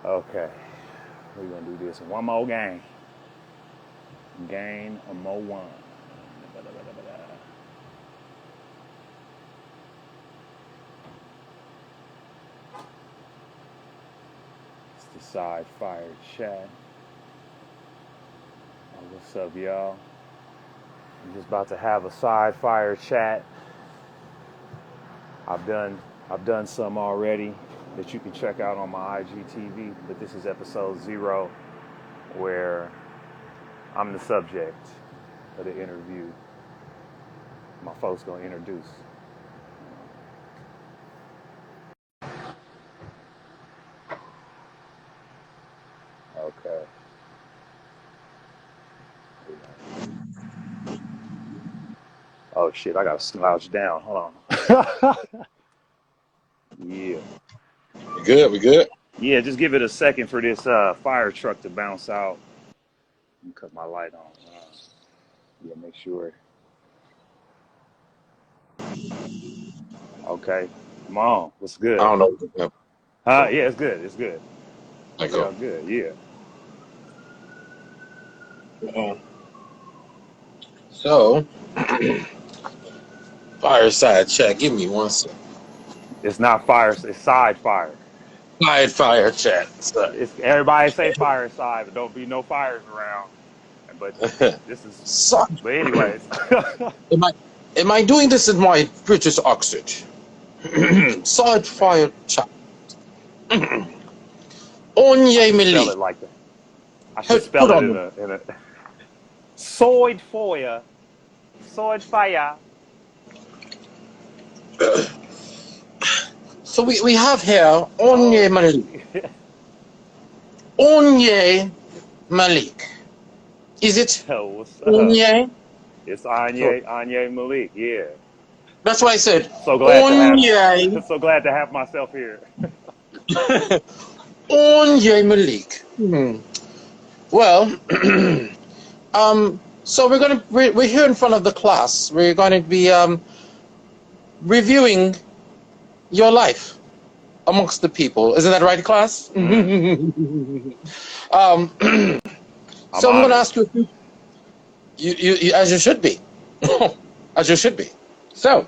Okay, we're gonna do this one more game. Game of Mo one. It's the side fire chat. Oh, what's up, y'all? I'm just about to have a side fire chat. I've done some already that you can check out on my IGTV, but this is episode 0 where I'm the subject of the interview. My folks gonna introduce. Okay. Oh shit, I gotta slouch down. Hold on. Yeah. We good? We good? Yeah, just give it a second for this fire truck to bounce out. Let me cut my light on. Yeah, make sure. Okay. Come on. What's I good? don't know. No. Huh? Yeah, it's good. It's good. There It you go. sounds good. Yeah. So, fireside chat. Give me one second. It's not fire. It's side fire. Fire chat. So, It's everybody say fire side, but don't be no fires around. But this is. so But anyways. am I doing this in my British accent? Side fire chat. Onye Spell Malik. it like that. I should Put spell it on in a sword fire. Sword fire. So we have here Onye Malik. Onye Malik. Is it Yo, what's up? Onye? It's Anyi Malik. Yeah. That's why I said So glad Onye. so glad to have myself here. Anyi Malik. Well, so we're here in front of the class. We're going to be reviewing your life amongst the people. Isn't that right, class? So I'm going to ask you a few. You as you should be, as you should be. So,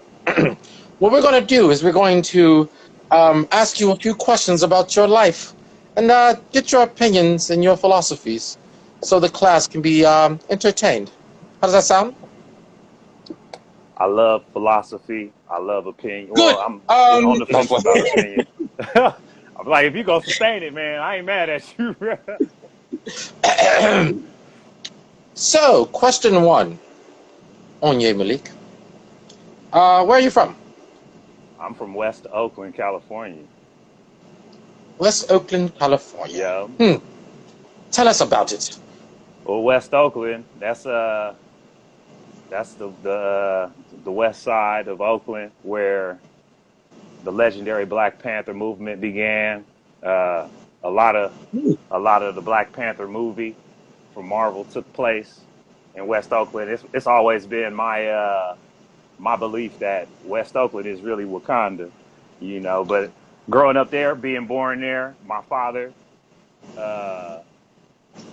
what we're going to do is we're going to ask you a few questions about your life and get your opinions and your philosophies so the class can be entertained. How does that sound? I love philosophy. I love opinion. Good. Well, I'm on the fence about opinion. I'm like, if you gonna sustain it, man, I ain't mad at you. So, question 1, Onye Malik. Where are you from? I'm from West Oakland, California. West Oakland, California. Yeah. Tell us about it. Well, West Oakland, that's the west side of Oakland where the legendary Black Panther movement began. A lot of the Black Panther movie from Marvel took place in West Oakland. It's always been my my belief that West Oakland is really Wakanda, you know. But growing up there, being born there, my father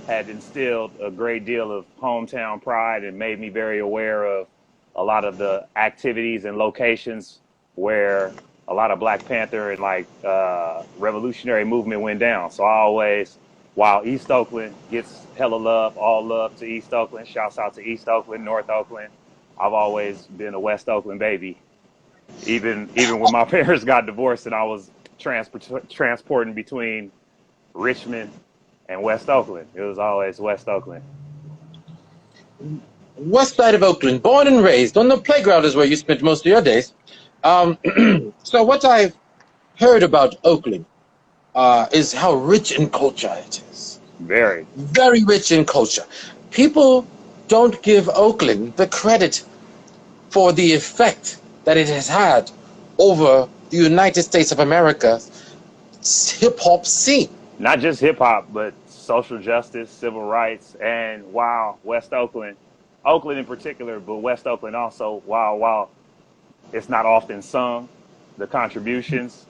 had instilled a great deal of hometown pride and made me very aware of a lot of the activities and locations where a lot of Black Panther and like revolutionary movement went down. So I always, while East Oakland gets hella love, all love to East Oakland, shouts out to East Oakland, North Oakland, I've always been a West Oakland baby. Even when my parents got divorced and I was transporting between Richmond and West Oakland, it was always West Oakland. West side of Oakland, born and raised. On the playground is where you spent most of your days. So what I've heard about Oakland is how rich in culture it is. Very. Very rich in culture. People don't give Oakland the credit for the effect that it has had over the United States of America's hip-hop scene. Not just hip-hop, but social justice, civil rights, and while West Oakland, Oakland in particular, but West Oakland also, while it's not often sung, the contributions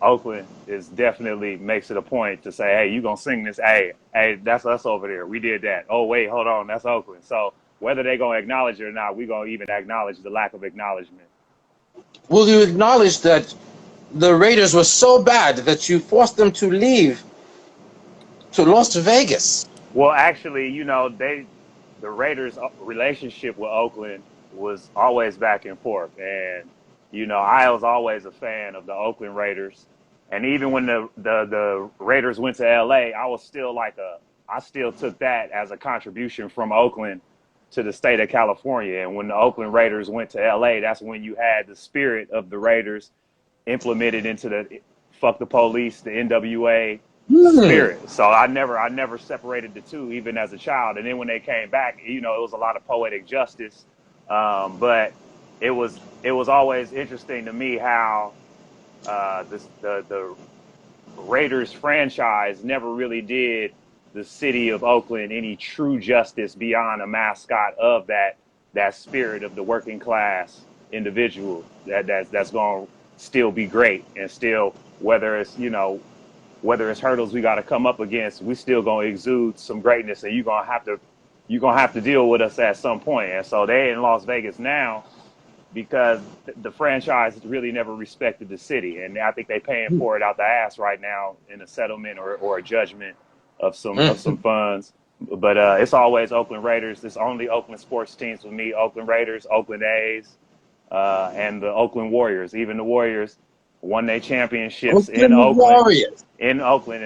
Oakland is definitely makes it a point to say, hey, you gonna sing this? Hey, that's us over there. We did that. Oh wait, hold on, that's Oakland. So whether they gonna acknowledge it or not, we gonna even acknowledge the lack of acknowledgement. Will you acknowledge that the Raiders were so bad that you forced them to leave to Las Vegas? Well, actually, the Raiders' relationship with Oakland was always back and forth, and I was always a fan of the Oakland Raiders, and even when the Raiders went to L.A., I still took that as a contribution from Oakland to the state of California, and when the Oakland Raiders went to L.A., that's when you had the spirit of the Raiders implemented into the fuck the police, the NWA Hmm. spirit. So I never separated the two, even as a child. And then when they came back, it was a lot of poetic justice. But it was always interesting to me how the Raiders franchise never really did the city of Oakland any true justice beyond a mascot of that spirit of the working class individual that's going to still be great, and still, whether it's hurdles we got to come up against, we still going to exude some greatness, and you're going to have to deal with us at some point. And so they're in Las Vegas now because the franchise really never respected the city, and I think they're paying for it out the ass right now in a settlement or a judgment of some funds. But it's always Oakland Raiders. It's only Oakland sports teams with me: Oakland Raiders, Oakland A's, and the Oakland Warriors. Even the Warriors won their championships in Oakland Oakland, Warriors. and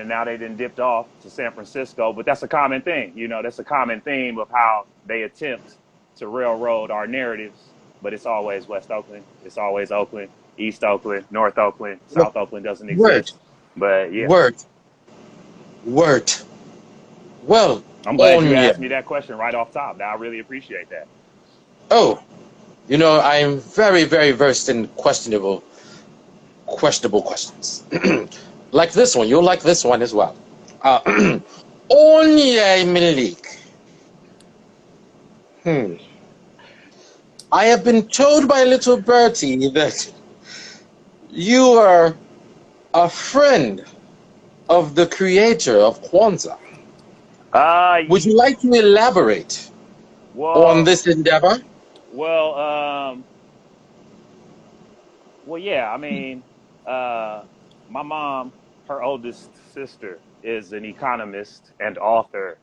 now they didn't dipped off to San Francisco. But that's a common thing. That's a common theme of how they attempt to railroad our narratives. But it's always West Oakland. It's always Oakland, East Oakland, North Oakland, South Oakland doesn't Word, exist. But yeah, word, word. Well, I'm glad you Anya. asked me that question right off top. I really appreciate that. Oh, I'm very, very versed in questionable questions. Like this one. You'll like this one as well. Anyi Malik. I have been told by little Bertie that you are a friend of the creator of Kwanzaa. Would you like to elaborate on Well, this endeavor? well, yeah. I mean, my mom, her oldest sister, is an economist and author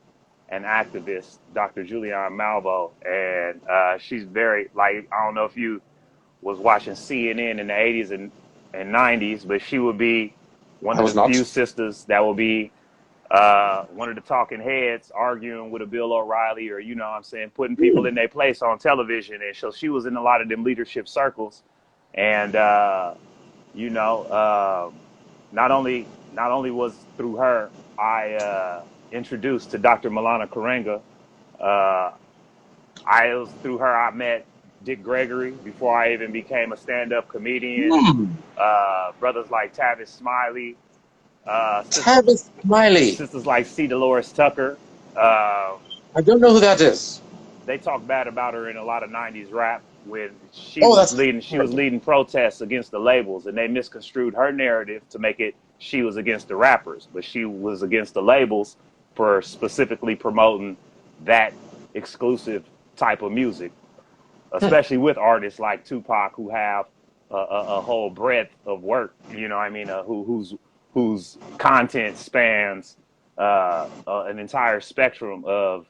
and activist, Dr. Julianne Malvo, and she's very, like, I don't know if you was watching CNN in the 80s and 90s, but she would be one I of the was few not. sisters that would be one of the talking heads arguing with a Bill O'Reilly, or, what I'm saying, putting people in their place on television. And so she was in a lot of them leadership circles. And, you know, uh, not only was through her I introduced to Dr. Milana Karenga. Uh, I it was through her I met Dick Gregory before I even became a stand-up comedian. Brothers like Tavis Smiley, sisters Tavis Smiley. sisters like C. Dolores Tucker. Uh, I don't know who that is. they talk bad about her in a lot of '90s rap when she Oh, was that's leading. She was horrible. leading protests against the labels, and they misconstrued her narrative to make it she was against the rappers, but she was against the labels for specifically promoting that exclusive type of music, especially with artists like Tupac, who have a whole breadth of work. You know what I mean? Whose content spans an entire spectrum of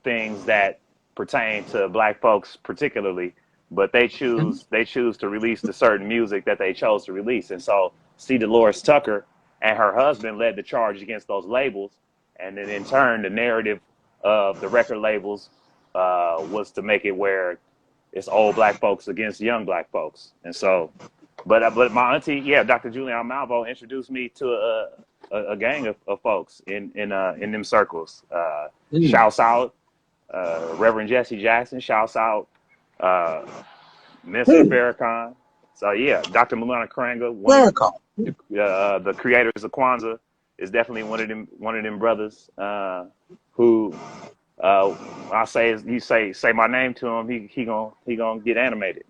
things that pertain to Black folks, particularly. But they choose to release the certain music that they chose to release, and so C. Dolores Tucker and her husband led the charge against those labels, and then in turn, the narrative of the record labels was to make it where it's old Black folks against young Black folks. And so, but my auntie, yeah, Dr. Julianne Malvo introduced me to a gang of folks in them circles. Mm. Shouts out Reverend Jesse Jackson. Shouts out uh, Mr. Farrakhan. So yeah, Dr. Milana Karanga, Miracle. the creators of Kwanzaa, is definitely one of them brothers who I say, you say my name to him, he gonna get animated.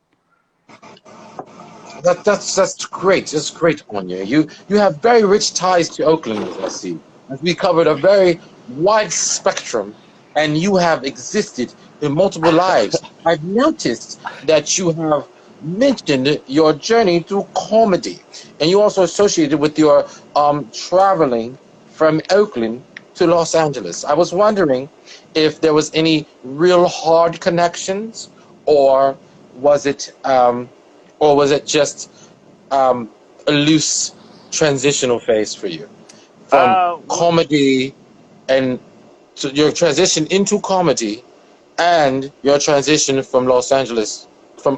That's great. That's great, Anya. You have very rich ties to Oakland, as I see. As we covered a very wide spectrum, and you have existed in multiple lives. I've noticed that you have mentioned your journey through comedy, and you also associated with your traveling from Oakland to Los Angeles. I was wondering if there was any real hard connections, or was it um, or was it just um, a loose transitional phase for you from Well, comedy and to your transition into comedy and your transition from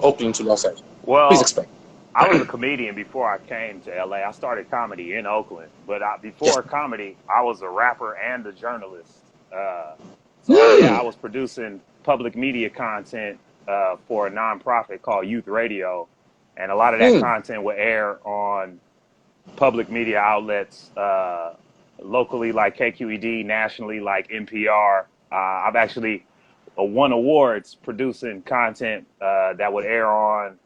Oakland to Los Angeles? Please well, explain. I was a comedian before I came to LA. I started comedy in Oakland, but Yes. before comedy, I was a rapper and a journalist. Uh, yeah, Hmm. I was producing public media content for a nonprofit called Youth Radio, and a lot of that Hmm. content would air on public media outlets locally, like KQED, nationally, like NPR. I've actually won awards producing content that would air on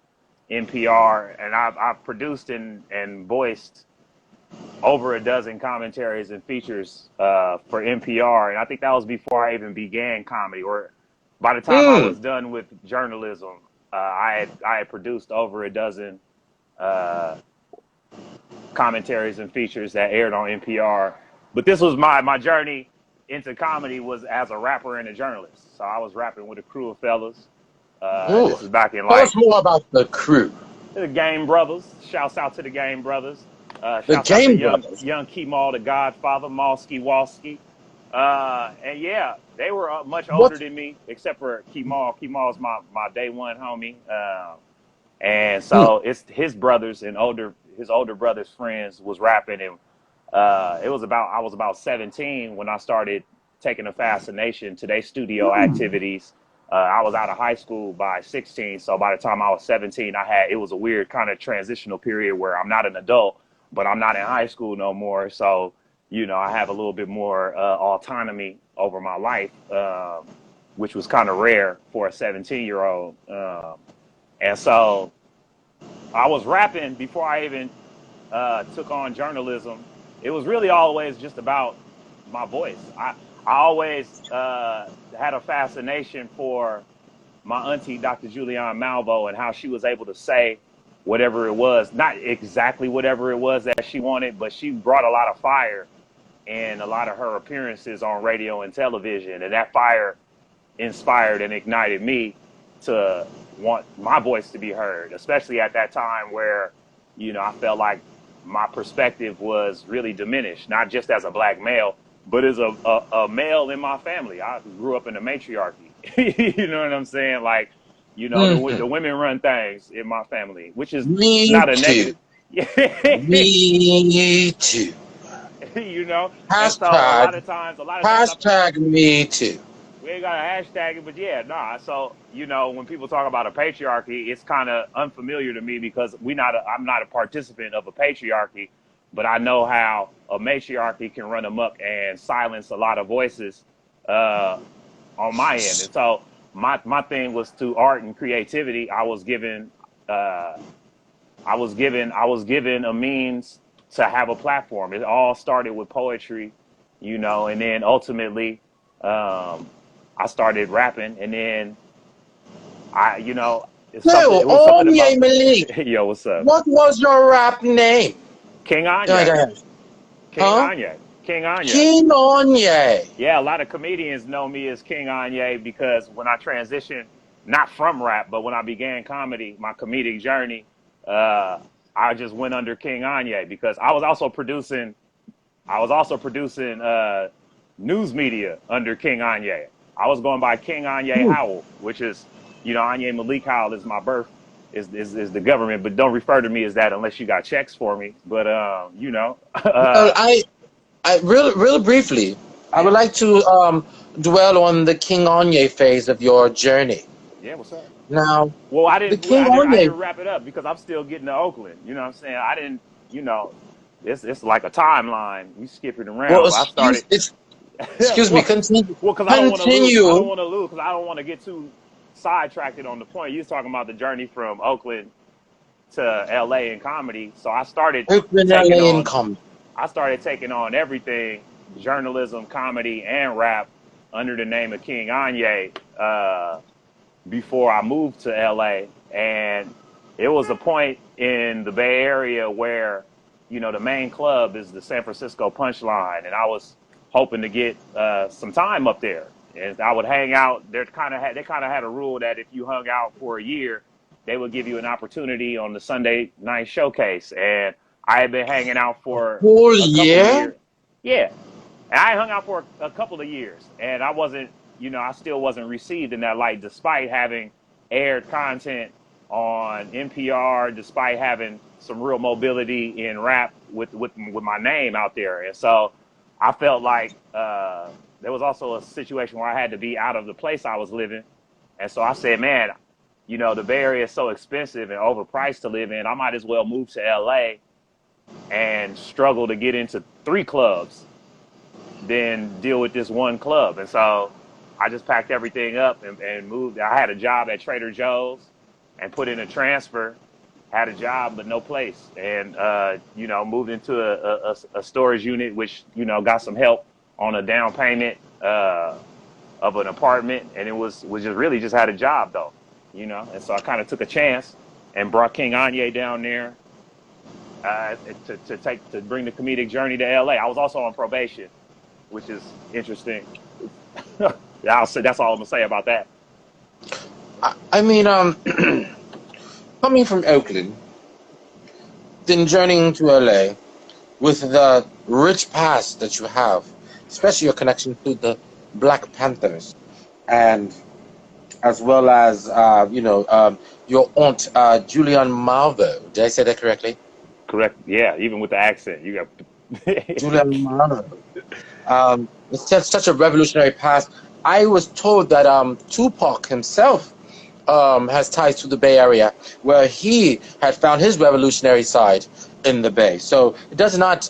NPR, and I've produced and voiced over a dozen commentaries and features for NPR, and I think that was before I even began comedy. Or by the time I Hmm. was done with journalism, I had produced over a dozen uh, commentaries and features that aired on NPR. But this was my journey into comedy was as a rapper and a journalist. So I was rapping with a crew of fellas. Ooh. This is back in Tell us like more about the crew, the Game Brothers. Shouts out to the Game Brothers. the Shouts out to Game young Brothers. Kemal, the Godfather, Malski Walski. And yeah, they were much older What? than me, except for Kemal. Kemal's my day one homie. And Hmm. so it's his brothers and his older brothers' friends was rapping, and I was about 17 when I started taking a fascination to their studio activities. I was out of high school by 16, so by the time I was 17, it was a weird kind of transitional period where I'm not an adult, but I'm not in high school no more. So I have a little bit more autonomy over my life, which was kind of rare for a 17-year-old. And so I was rapping before I even took on journalism. It was really always just about my voice. I always had a fascination for my auntie, Dr. Julianne Malvo, and how she was able to say whatever it was, not exactly whatever it was that she wanted, but she brought a lot of fire in a lot of her appearances on radio and television. And that fire inspired and ignited me to want my voice to be heard, especially at that time where, I felt like my perspective was really diminished, not just as a black male, but as a male in my family. I grew up in a matriarchy. You know what I'm saying? Like, Hmm. the women run things in my family, which is Me not a too. negative. Me too. And so a lot Hashtag of times, I hashtag me too. we ain't got a hashtag it, but yeah, nah. So when people talk about a patriarchy, it's kind of unfamiliar to me because I'm not a participant of a patriarchy, but I know how a matriarchy can run amok and silence a lot of voices uh, on my end. And so my thing was to art and creativity. Uh, I was given a means to have a platform. It all started with poetry, and then ultimately um, I started rapping, and then I, you know, it's something. So, It was something Anyi about Malik, yo, what's up, what was your rap name? King Go Anye, ahead. King Huh? Anye, King Anye. King Onye. Yeah, a lot of comedians know me as King Anye because when I transitioned, not from rap, but when I began comedy, my comedic journey, uh, I just went under King Anye because I was also producing news media under King Anye. I was going by King Anye Hmm. Howell, which is, Anyi Malik Howell is my birth, is the government, but don't refer to me as that unless you got checks for me. But Well, real briefly, I would yeah, like to dwell on the King Onye phase of your journey. yeah, what's up? Now, Well, I the didn't, King I Onye. didn't wrap it up because I'm still getting to Oakland. You know what I'm saying? I didn't, you know, it's like a timeline. We skip it Well, around. I started, excuse me. well, Continue. because I don't want to lose. I don't Continue. want to lose because I don't want to get too sidetracked on the point. You was talking about the journey from Oakland to LA in comedy. So I started Oakland, taking LA in on comedy. everything, journalism, comedy, and rap under the name of King Anyi before I moved to LA. And it was a point in the Bay Area where, you know, the main club is the San Francisco Punchline, and I was hoping to get some time up there. And I would hang out. They kind of had a rule that if you hung out for a year, they would give you an opportunity on the Sunday night showcase. And I had been hanging out for Whole a couple of year? years. Yeah. And I hung out for a couple of years, and I wasn't, you know, I still wasn't received in that light, despite having aired content on NPR, despite having some real mobility in rap with my name out there. And so I felt like there was also a situation where I had to be out of the place I was living. And so I said, man, you know, the Bay Area is so expensive and overpriced to live in. I might as well move to LA and struggle to get into 3 clubs than deal with this one club. And so I just packed everything up and moved. I had a job at Trader Joe's and put in a transfer, had a job, but no place. And, you know, moved into a storage unit, which, you know, got some help on a down payment of an apartment. And it was just really just had a job, though, you know. And so I kind of took a chance and brought King Anyi down there to bring the comedic journey to LA. I was also on probation, which is interesting. I'll say that's all I'm gonna say about that. I mean, coming from Oakland, then journeying to LA with the rich past that you have, especially your connection to the Black Panthers, and as well as your aunt Julian Marvo. Did I say that correctly? Correct. Yeah, even with the accent, you got Julian Marvo. It's such a revolutionary past. I was told that Tupac himself has ties to the Bay Area, where he had found his revolutionary side in the Bay. So it does not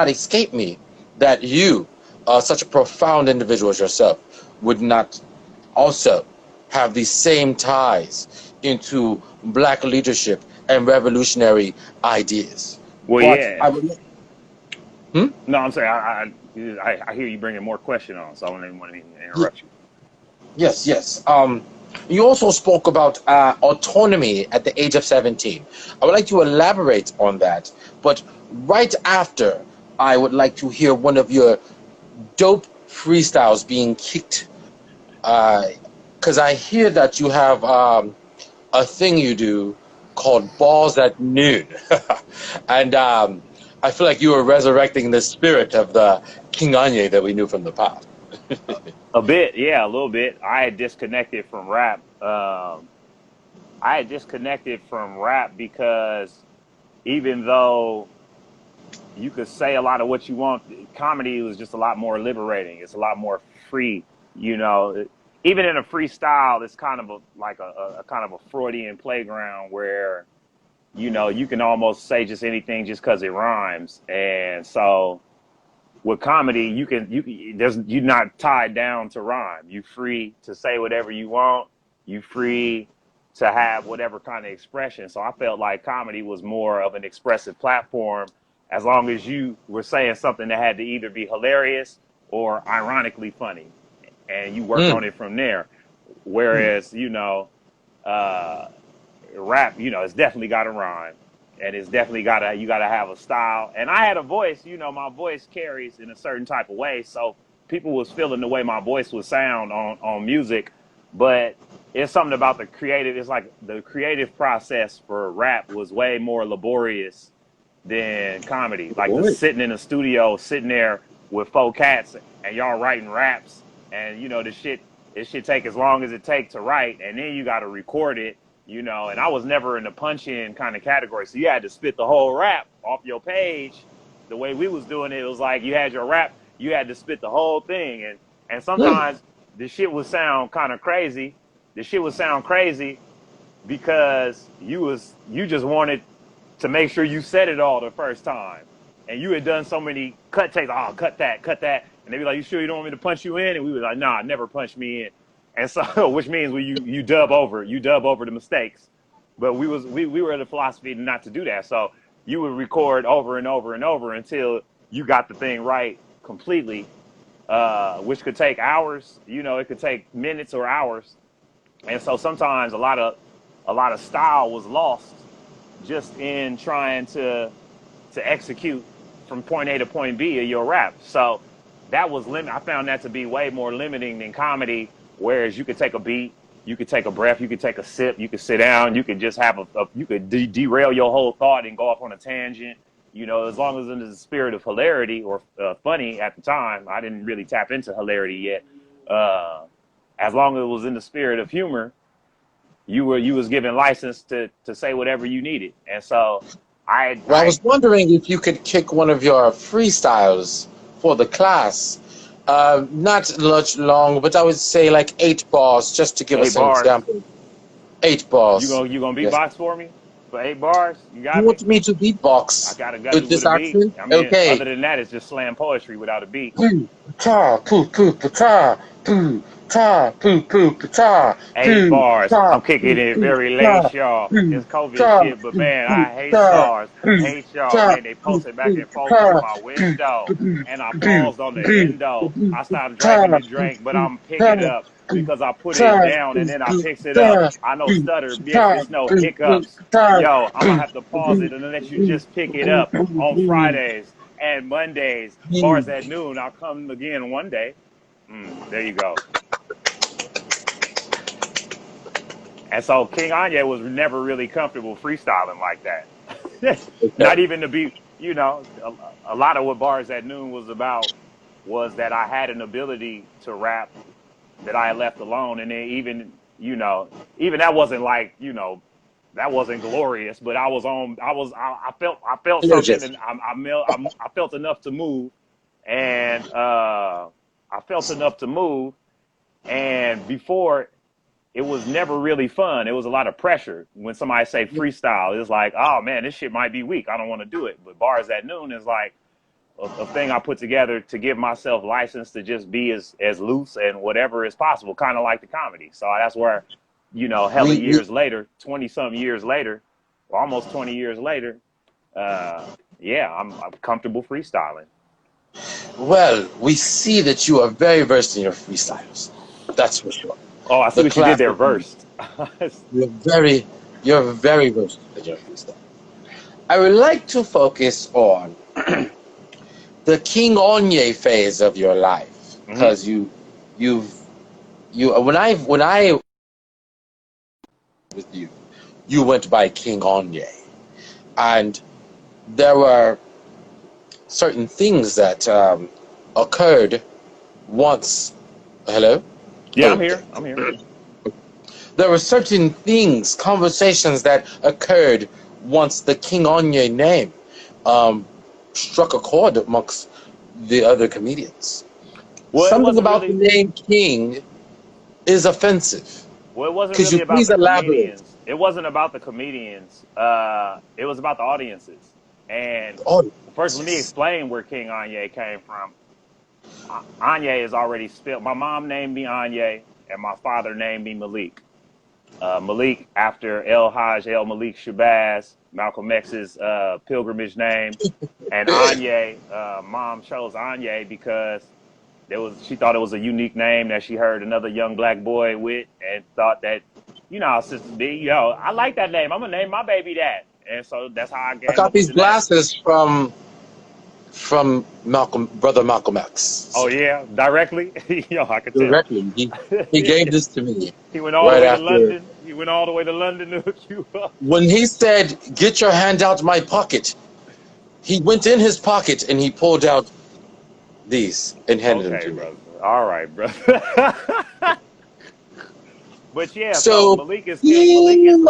escape me that you, such a profound individual as yourself, would not also have the same ties into Black leadership and revolutionary ideas. well, But yeah. I would. No, I'm saying I hear you bringing more question on, so I don't even want to interrupt you. Yes, yes. You also spoke about autonomy at the age of 17. I would like to elaborate on that, but right after, I would like to hear one of your dope freestyles being kicked, because I hear that you have a thing you do called Balls at Noon, and I feel like you were resurrecting the spirit of the King Anyi that we knew from the past. A bit, yeah, a little bit. I had disconnected from rap. Because even though you could say a lot of what you want, comedy was just a lot more liberating. It's a lot more free, you know. Even in a freestyle, it's kind of a kind of a Freudian playground where, you know, you can almost say just anything just because it rhymes. And so with comedy, you're not tied down to rhyme. You're free to say whatever you want. You're free to have whatever kind of expression. So I felt like comedy was more of an expressive platform, as long as you were saying something that had to either be hilarious or ironically funny, and you worked on it from there. Whereas, you know, rap, you know, it's definitely got to rhyme, and it's definitely you gotta have a style. And I had a voice, you know, my voice carries in a certain type of way, so people was feeling the way my voice would sound on music. But it's something about the creative. It's like the creative process for rap was way more laborious than comedy. Like the sitting in the studio, sitting there with 4 cats, and y'all writing raps, and you know it should take as long as it takes to write, and then you got to record it, you know. And I was never in the punch-in kind of category, so you had to spit the whole rap off your page. The way we was doing it, it was like you had your rap, you had to spit the whole thing, and sometimes the shit would sound kind of crazy. The shit would sound crazy because you just wanted to make sure you said it all the first time, and you had done so many cut takes. Oh, cut that, and they'd be like, "You sure you don't want me to punch you in?" And we were like, "Nah, never punch me in." And so, which means you dub over the mistakes, but we were in the philosophy not to do that. So you would record over and over and over until you got the thing right completely, which could take hours. You know, it could take minutes or hours. And so sometimes a lot of style was lost just in trying to execute from point A to point B of your rap. So that was I found that to be way more limiting than comedy. Whereas you could take a beat, you could take a breath, you could take a sip, you could sit down, you could just have you could derail your whole thought and go off on a tangent. You know, as long as in the spirit of hilarity or funny at the time. I didn't really tap into hilarity yet. As long as it was in the spirit of humor, you was given license to say whatever you needed. And so I was wondering if you could kick one of your freestyles for the class. Not much long, but I would say like 8 bars, just to give us an example. 8 bars. You gonna beatbox for me for 8 bars? You got You want me to beatbox? I gotta with this a beat. accent? I mean, okay. Other than that, it's just slam poetry without a beat. Ta, poo, poo, ta, 8 bars. I'm kicking it very late, y'all. It's COVID shit, but man, I hate stars. Hate y'all, man. They posted back and forth through my window, and I paused on the endo. I stopped drinking the drink, but I'm picking it up because I put it down and then I picks it up. I know stutter, bitch. It's no hiccups. Yo, I'm gonna have to pause it and let you just pick it up on Fridays and Mondays. Bars at noon. I'll come again one day. There you go. And so King Anyi was never really comfortable freestyling like that. Not even to be, you know, a lot of what Bars at Noon was about was that I had an ability to rap that I had left alone. And then even, you know, even that wasn't like, you know, that wasn't glorious, but I felt something, and I felt enough to move. And I felt enough to move. And before, it was never really fun. It was a lot of pressure. When somebody say freestyle, it's like, oh man, this shit might be weak. I don't want to do it. But Bars at Noon is like a thing I put together to give myself license to just be as loose and whatever is possible, kind of like the comedy. So that's where, you know, hella years later, 20-something years later, or almost 20 years later, yeah, I'm comfortable freestyling. Well, we see that you are very versed in your freestyles. That's for sure. Oh, I see what you did there, versed. You're very versed in your freestyle. I would like to focus on the King Anyi phase of your life, because when I with you went by King Anyi, and there were certain things that occurred once. Hello? Yeah, I'm here. There were certain things, conversations that occurred once the King Anyi name struck a chord amongst the other comedians. Well, something about the name King is offensive. Well, it wasn't really about the comedians. It wasn't about the comedians. It was about the audiences. And first, let me explain where King Anyi came from. Anyi is already spelled. My mom named me Anyi, and my father named me Malik. Malik after El Hajj El Malik Shabazz, Malcolm X's pilgrimage name. And Anyi, mom chose Anyi because she thought it was a unique name that she heard another young black boy with, and thought that, you know, how sisters be, yo, I like that name. I'm gonna name my baby that. And so that's how I got these glasses from brother Malcolm X. Oh yeah, directly. Yo, I could tell. Directly, he gave this to me. He went all the way to London. He went all the way to London to hook you up. When he said, "Get your hand out my pocket," he went in his pocket and he pulled out these and handed them to me. All right, brother. But yeah, so Malik is Anyi.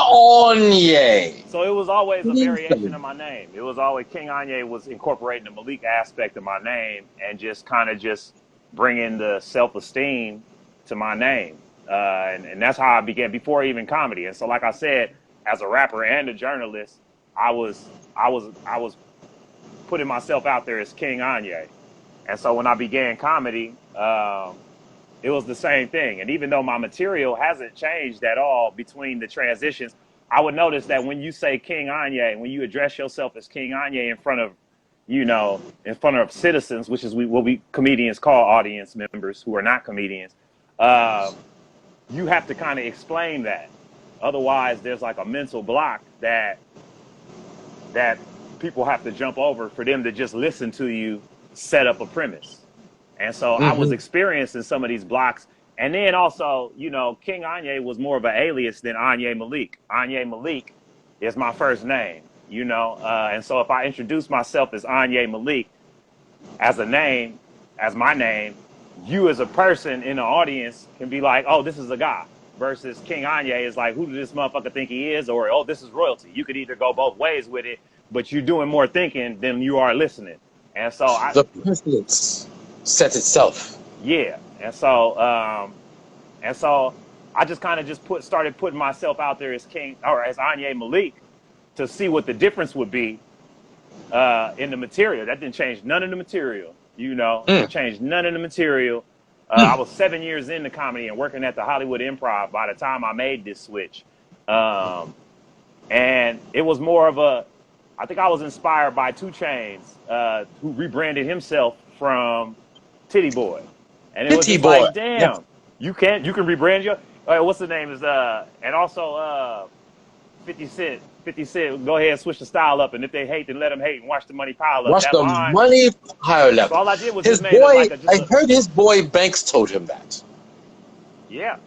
So it was always a variation of my name. It was always King Anyi was incorporating the Malik aspect of my name and just kind of just bringing the self-esteem to my name. And that's how I began before even comedy. And so, like I said, as a rapper and a journalist, I was putting myself out there as King Anyi. And so when I began comedy, it was the same thing. And even though my material hasn't changed at all between the transitions, I would notice that when you say King Anyi, when you address yourself as King Anyi in front of, in front of citizens, which is what we comedians call audience members who are not comedians, you have to kind of explain that. Otherwise, there's like a mental block that people have to jump over for them to just listen to you set up a premise. And so I was experiencing some of these blocks. And then also, King Anyi was more of an alias than Anyi Malik. Anyi Malik is my first name, and so if I introduce myself as Anyi Malik as a name, as my name, you as a person in the audience can be like, oh, this is a guy. Versus King Anyi is like, who does this motherfucker think he is? Or, oh, this is royalty. You could either go both ways with it, but you're doing more thinking than you are listening. And so the precedence sets itself. Yeah. And so I just kind of started putting myself out there as King or as Anyi Malik to see what the difference would be in the material. That didn't change none of the material, It changed none of the material. I was 7 years into comedy and working at the Hollywood Improv by the time I made this switch. And it was more of I think I was inspired by 2 Chainz, who rebranded himself from Titty Boy. And it was just like, damn, yes. you can rebrand your, what's the name is, and also 50 Cent, go ahead and switch the style up. And if they hate, then let them hate and watch the money pile up. Watch the money pile up. So all I did was his just boy, I heard his boy Banks told him that. Yeah.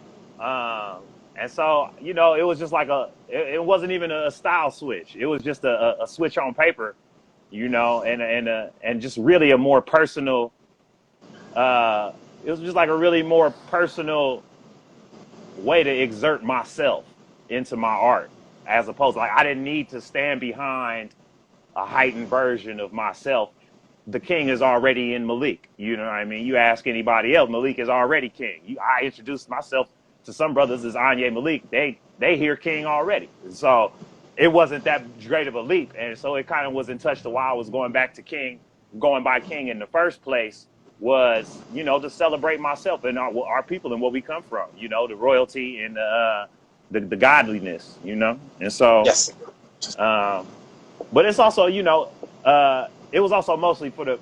And so, it was just like it wasn't even a style switch. It was just a switch on paper, and just really a more personal, it was just like a really more personal way to exert myself into my art, as opposed to like, I didn't need to stand behind a heightened version of myself. The king is already in Malik. You know what I mean? You ask anybody else, Malik is already king. I introduced myself to some brothers as Anyi Malik. They hear king already. So it wasn't that great of a leap. And so it kind of was in touch to why I was going by king in the first place was, to celebrate myself and our people and where we come from, the royalty and the godliness, And so, yes. But it's also, it was also mostly for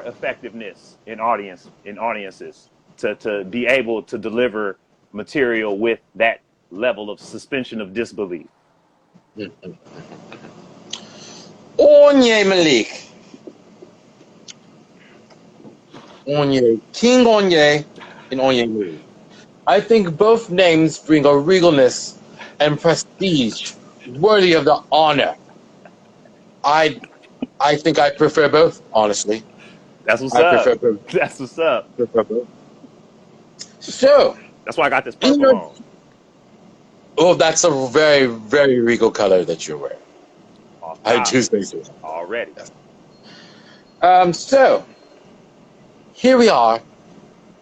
effectiveness in audiences to be able to deliver material with that level of suspension of disbelief. Anyi Malik. King Anyi and Anyi Malik. I think both names bring a regalness and prestige worthy of the honor. I think I prefer both, honestly. That's what's up. Prefer both. That's what's up. Prefer both. So that's why I got this purple on. Oh, that's a very, very regal color that you're wearing. I do think so. Already. So here we are,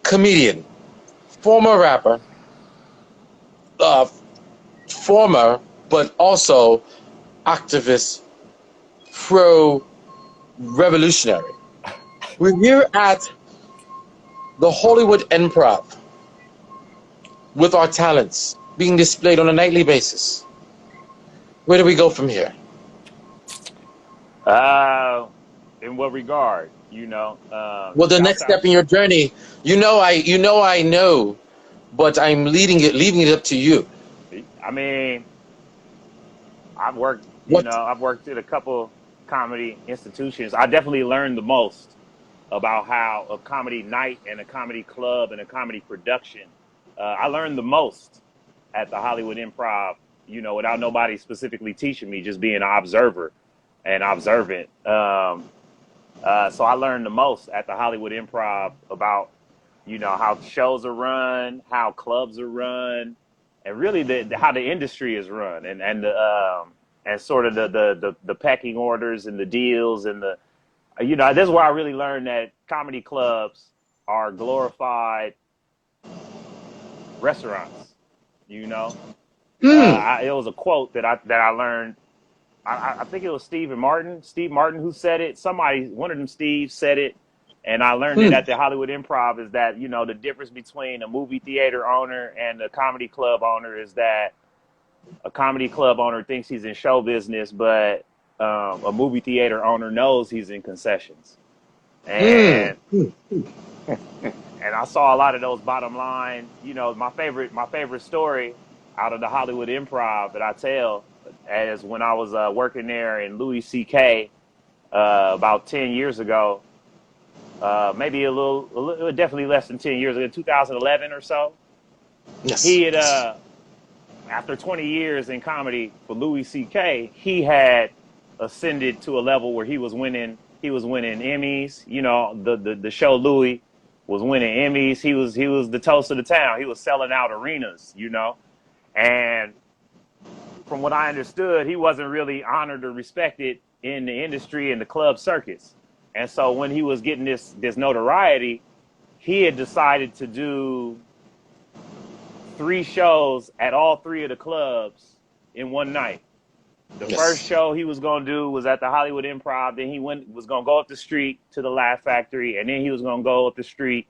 comedian, former rapper, former but also activist, pro-revolutionary. We're here at the Hollywood Improv with our talents being displayed on a nightly basis. Where do we go from here? In what regard? Well, the next step in your journey. I know, but I'm leaving it up to you. I mean, I've worked at a couple comedy institutions. I definitely learned the most about how a comedy night and a comedy club and a comedy production. I learned the most at the Hollywood Improv, without nobody specifically teaching me, just being an observer and observant. So I learned the most at the Hollywood Improv about, how shows are run, how clubs are run, and really how the industry is run, and sort of the pecking orders and the deals and the, this is where I really learned that comedy clubs are glorified restaurants. It was a quote that I learned. I think it was Steve Martin who said it. One of them Steve said it. And I learned it at the Hollywood Improv is that, you know, the difference between a movie theater owner and a comedy club owner is that a comedy club owner thinks he's in show business, but a movie theater owner knows he's in concessions. And and I saw a lot of those bottom line, you know, my favorite story out of the Hollywood Improv that I tell is when I was working there in Louis C.K. About 10 years ago. Maybe a little, definitely less than 10 years ago, 2011 or so. Yes. He had, after 20 years in comedy for Louis C.K., he had ascended to a level where he was winning Emmys. You know, the show Louis was winning Emmys. He was the toast of the town. He was selling out arenas, you know. And from what I understood, he wasn't really honored or respected in the industry and the club circuits. And so when he was getting this notoriety, he had decided to do 3 shows at all 3 of the clubs in one night. The first show he was going to do was at the Hollywood Improv. Then he was going to go up the street to the Laugh Factory. And then he was going to go up the street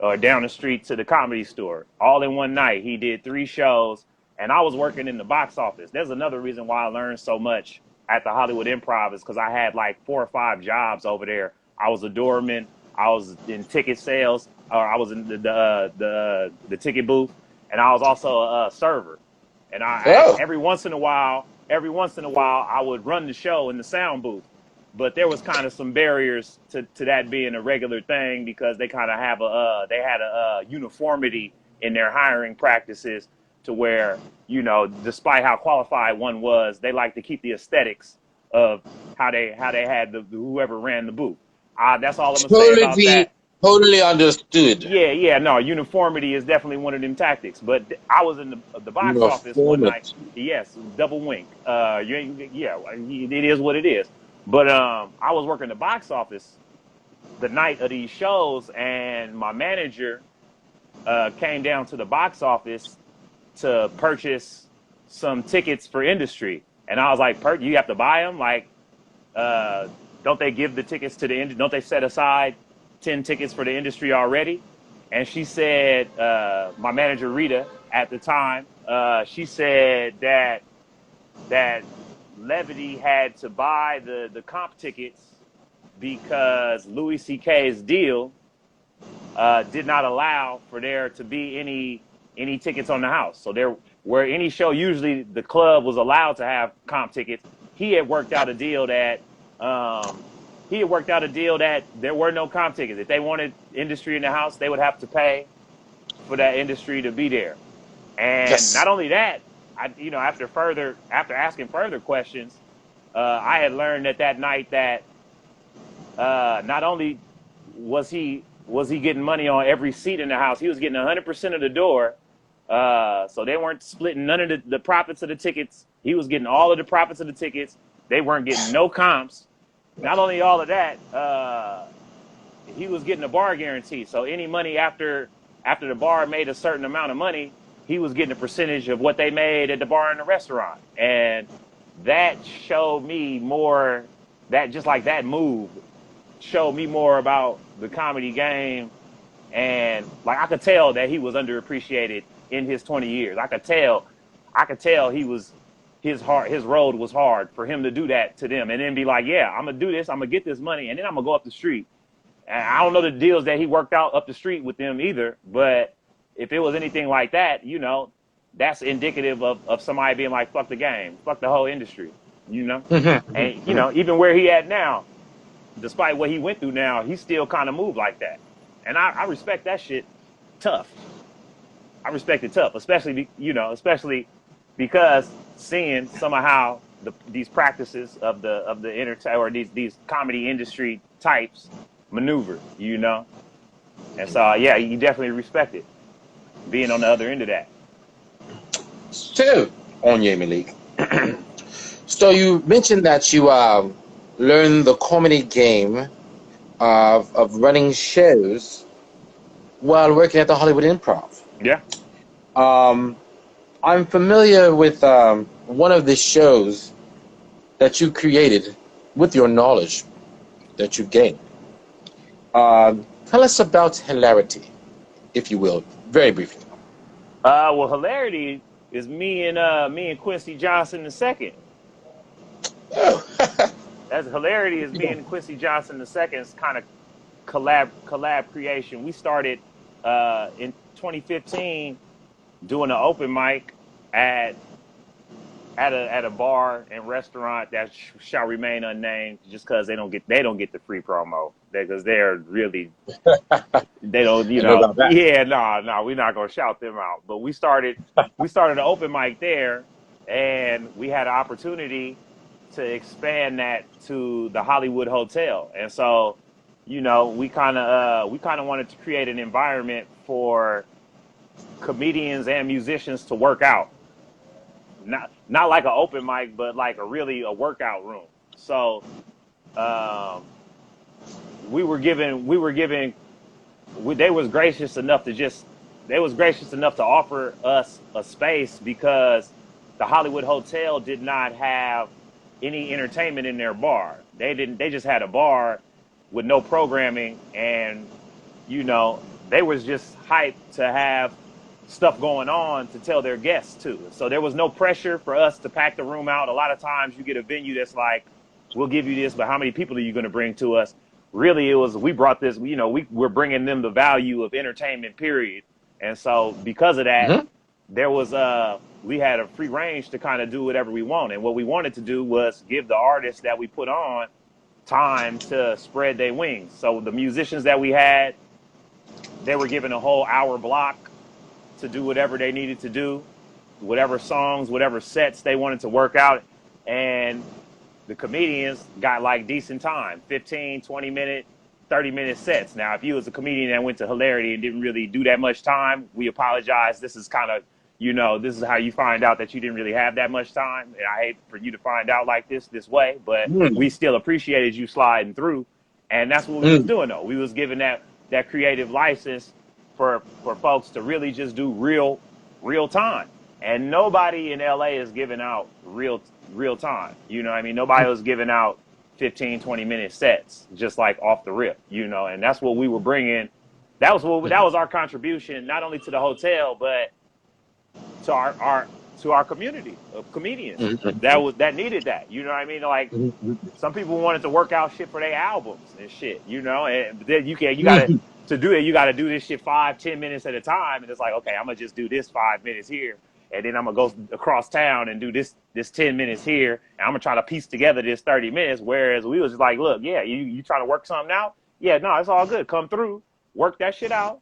or down the street to the Comedy Store. All in one night. He did 3 shows. And I was working in the box office. There's another reason why I learned so much at the Hollywood Improv is because I had like 4 or 5 jobs over there. I was a doorman. I was in ticket sales, or I was in the ticket booth, and I was also a server. And every once in a while, I would run the show in the sound booth. But there was kind of some barriers to that being a regular thing because they kind of had a uniformity in their hiring practices. To where, you know, despite how qualified one was, they like to keep the aesthetics of how they had whoever ran the booth. That's all I'm gonna say about that. Totally understood. Yeah. No, uniformity is definitely one of them tactics. But I was in the box office one night. Yes, double wink. It is what it is. But I was working the box office the night of these shows, and my manager came down to the box office to purchase some tickets for industry. And I was like, you have to buy them? Like, don't they give the tickets to the industry? Don't they set aside 10 tickets for the industry already? And she said, my manager, Rita, at the time, she said that Levity had to buy the comp tickets because Louis C.K.'s deal did not allow for there to be any tickets on the house. So there, where any show, usually the club was allowed to have comp tickets. He had worked out a deal that there were no comp tickets. If they wanted industry in the house, they would have to pay for that industry to be there. And not only that, after asking further questions, I had learned that night that not only was he getting money on every seat in the house, he was getting 100% of the door. So they weren't splitting none of the profits of the tickets. He was getting all of the profits of the tickets. They weren't getting no comps. Not only all of that, he was getting a bar guarantee. So any money after the bar made a certain amount of money, he was getting a percentage of what they made at the bar and the restaurant. And that showed me more, that move showed me more about the comedy game. And like, I could tell that he was underappreciated in his 20 years. I could tell his road was hard for him to do that to them and then be like, yeah, I'm going to do this. I'm going to get this money. And then I'm going to go up the street. And I don't know the deals that he worked out up the street with them either. But if it was anything like that, you know, that's indicative of somebody being like, fuck the game, fuck the whole industry, you know? And, you know, even where he at now, despite what he went through now, he still kind of moved like that. And I respect that shit tough. I respect it tough, especially because seeing somehow these practices of the these comedy industry types maneuver, you know? And so, yeah, you definitely respect it, being on the other end of that. So, Anyi Malik, so you mentioned that you learned the comedy game of running shows while working at the Hollywood Improv. Yeah. I'm familiar with one of the shows that you created with your knowledge that you gained. Tell us about hilarity, if you will, very briefly. Well, hilarity is me and Quincy Johnson the second. Oh. That's hilarity is me and Quincy Johnson the second's kind of collab creation. We started in 2015 doing an open mic at a bar and restaurant that shall remain unnamed, just because they don't get the free promo, because they're really they don't, I know about that. yeah, no, we're not gonna shout them out. But we started an open mic there, and we had an opportunity to expand that to the Hollywood Hotel. And so, we kind of wanted to create an environment for comedians and musicians to work out. Not like an open mic, but like a workout room. So they was gracious enough to offer us a space, because the Hollywood Hotel did not have any entertainment in their bar. They just had a bar with no programming, and they was just hyped to have stuff going on to tell their guests to. So there was no pressure for us to pack the room out. A lot of times you get a venue that's like, we'll give you this, but how many people are you going to bring to us? Really, it was, we brought this, we're bringing them the value of entertainment, period. And so because of that, there was, we had a free range to kind of do whatever we want. And what we wanted to do was give the artists that we put on time to spread their wings. So the musicians that we had, they were given a whole hour block to do whatever they needed to do, whatever songs, whatever sets they wanted to work out. And the comedians got like decent time, 15, 20 minute, 30-minute sets. Now, if you was a comedian that went to hilarity and didn't really do that much time, we apologize. This is kind of, this is how you find out that you didn't really have that much time. And I hate for you to find out like this way, but we still appreciated you sliding through. And that's what we was doing, though. We was giving that creative license for folks to really just do real time. And nobody in LA is giving out real time. Nobody was giving out 15, 20-minute sets just like off the rip, and that's what we were bringing. That was our contribution, not only to the hotel, but to our community of comedians that needed that. Like some people wanted to work out shit for their albums and shit, and then you gotta to do it, you got to do this shit 5-10 minutes at a time. And it's like, okay, I'm going to just do this 5 minutes here. And then I'm going to go across town and do this 10 minutes here. And I'm going to try to piece together this 30 minutes. Whereas we was just like, look, yeah, you trying to work something out? Yeah, no, it's all good. Come through, work that shit out.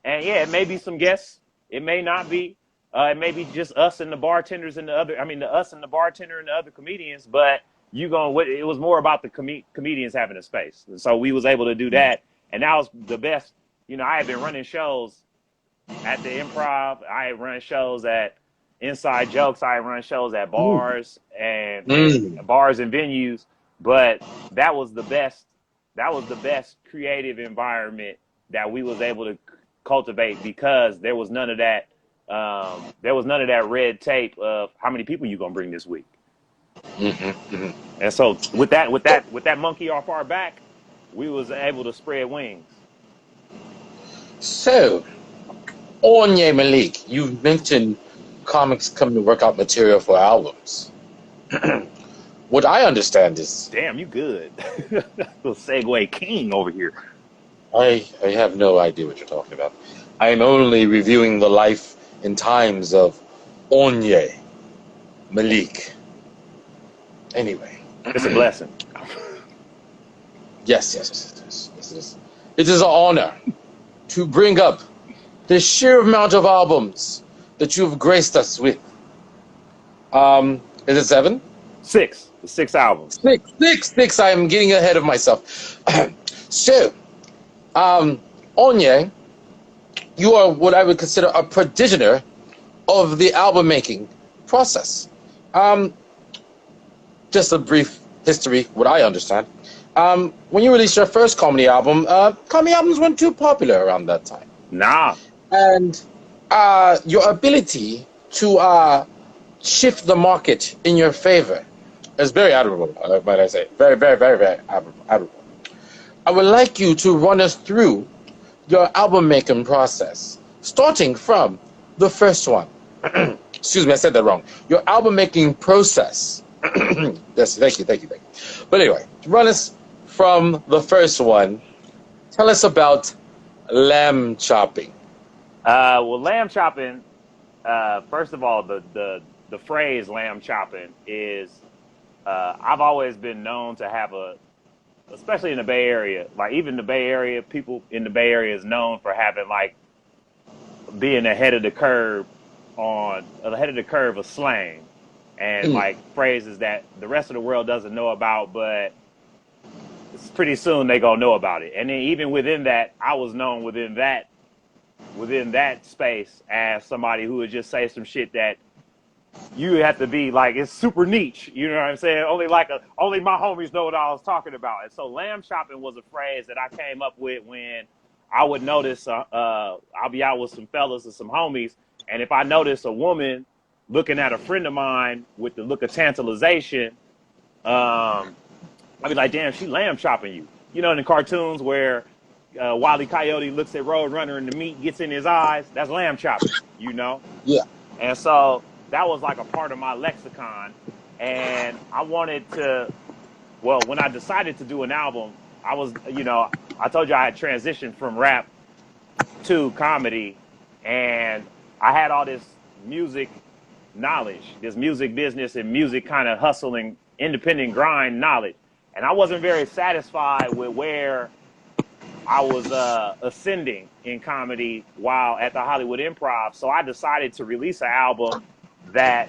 And yeah, it may be some guests. It may not be. It may be just us and the bartenders and us and the bartender and the other comedians. But it was more about the comedians having a space. And so we was able to do that. And that was the best. I had been running shows at the Improv. I had run shows at Inside Jokes. I had run shows at bars and bars and venues. But that was the best. That was the best creative environment that we was able to cultivate, because there was none of that. There was none of that red tape of how many people you gonna bring this week. And so with that monkey off our back, we was able to spread wings. So, Anyi Malik, you mentioned comics come to work out material for albums. What I understand is... Damn, you good. Little segue king over here. I have no idea what you're talking about. I'm only reviewing the life and times of Anyi Malik. Anyway. It's a blessing. Yes. It is an honor to bring up the sheer amount of albums that you've graced us with. Is it 7? 6. 6 albums. Six. I am getting ahead of myself. So, Anyi, you are what I would consider a practitioner of the album making process. Just a brief history, what I understand. When you released your first comedy album, comedy albums weren't too popular around that time. Nah. And your ability to shift the market in your favor is very admirable, might I say. Very, very, very, very admirable. I would like you to run us through your album making process, starting from the first one. Excuse me, I said that wrong. Your album making process. Yes, thank you. But anyway, run us from the first one. Tell us about lamb chopping. Well, lamb chopping. First of all, the phrase lamb chopping is. I've always been known to have especially in the Bay Area, like even the Bay Area, people in the Bay Area is known for having like being ahead of the curve of slang and like phrases that the rest of the world doesn't know about, but it's pretty soon they gonna know about it. And then even within that, I was known within that space as somebody who would just say some shit that you have to be like, it's super niche. You know what I'm saying? Only my homies know what I was talking about. And so lamb chopping was a phrase that I came up with when I would notice, I'll be out with some fellas and some homies. And if I notice a woman looking at a friend of mine with the look of tantalization, I'd be like, damn, she lamb chopping you. You know, in the cartoons where Wile E. Coyote looks at Roadrunner and the meat gets in his eyes, that's lamb chopping, you know? Yeah. And so that was like a part of my lexicon. And I wanted to, well, when I decided to do an album, I was, I told you I had transitioned from rap to comedy, and I had all this music knowledge, this music business and music kind of hustling, independent grind knowledge. And I wasn't very satisfied with where I was ascending in comedy while at the Hollywood Improv. So I decided to release an album that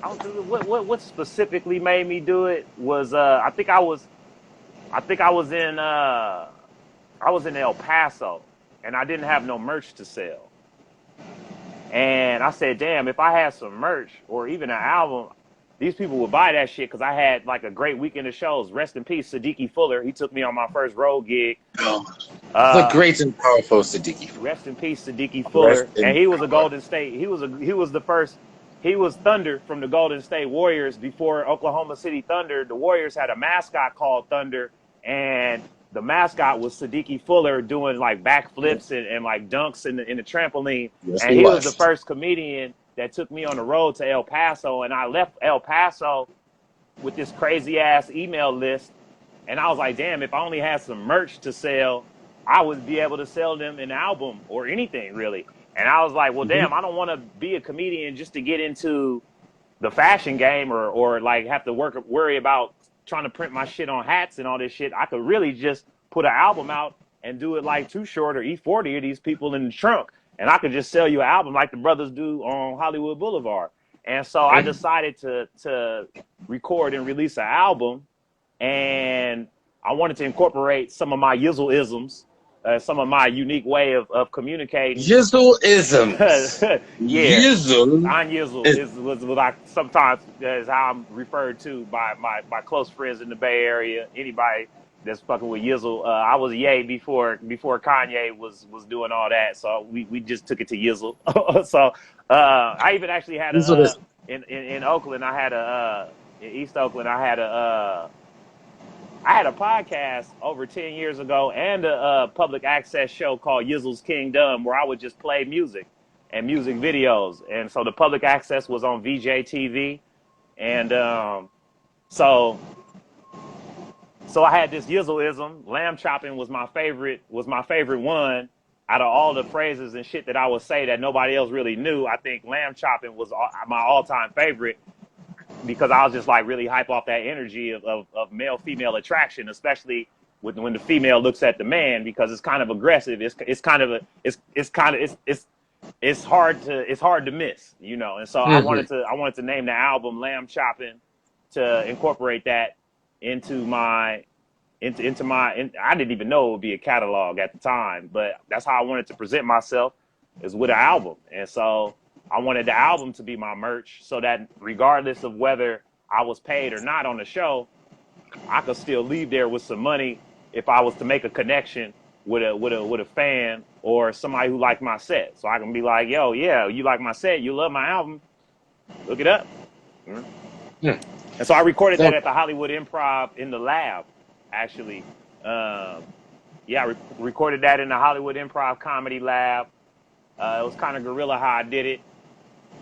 what specifically made me do it was I think I was in El Paso and I didn't have no merch to sell. And I said, damn, if I had some merch or even an album, these people would buy that shit because I had like a great weekend of shows. Rest in peace, Siddiqui Fuller. He took me on my first road gig. The great and powerful Siddiqui Fuller. Rest in peace, Siddiqui Fuller. And he was a Golden State. He was the first. He was Thunder from the Golden State Warriors before Oklahoma City Thunder. The Warriors had a mascot called Thunder, and the mascot was Siddiqui Fuller doing like backflips and like dunks in the trampoline. Yes, and he was the first comedian that took me on the road to El Paso. And I left El Paso with this crazy ass email list. And I was like, damn, if I only had some merch to sell, I would be able to sell them an album or anything really. And I was like, well, damn, I don't want to be a comedian just to get into the fashion game or like have to worry about trying to print my shit on hats and all this shit. I could really just put an album out and do it like Too Short or E40 of these people in the trunk. And I could just sell you an album like the brothers do on Hollywood Boulevard. And so I decided to record and release an album. And I wanted to incorporate some of my Yizzle-isms, some of my unique way of communicating. Yizzle-isms. Yeah. Yizzle. Yizzle was what I sometimes is how I'm referred to by my close friends in the Bay Area. Anybody that's fucking with Yizzle. I was Ye before Kanye was doing all that. So we just took it to Yizzle. So I even actually had in Oakland, I had in East Oakland, I had a podcast over 10 years ago and a public access show called Yizzle's Kingdom where I would just play music and music videos. And so the public access was on VJ TV. And so I had this Yizzle-ism. Lamb chopping was my favorite one out of all the phrases and shit that I would say that nobody else really knew. I think lamb chopping was my all-time favorite because I was just like really hype off that energy of male-female attraction, especially when the female looks at the man because it's kind of aggressive. It's hard to miss, you know. And so I wanted to name the album Lamb Chopping to incorporate that into my I didn't even know it would be a catalog at the time, but that's how I wanted to present myself, is with an album. And so I wanted the album to be my merch so that regardless of whether I was paid or not on the show, I could still leave there with some money if I was to make a connection with a fan or somebody who liked my set. So I can be like, yo, yeah, you like my set, you love my album, look it up. Yeah. And so I recorded that So, at the Hollywood Improv in the lab, actually. Yeah, I recorded that in the Hollywood Improv Comedy Lab. It was kind of guerrilla how I did it,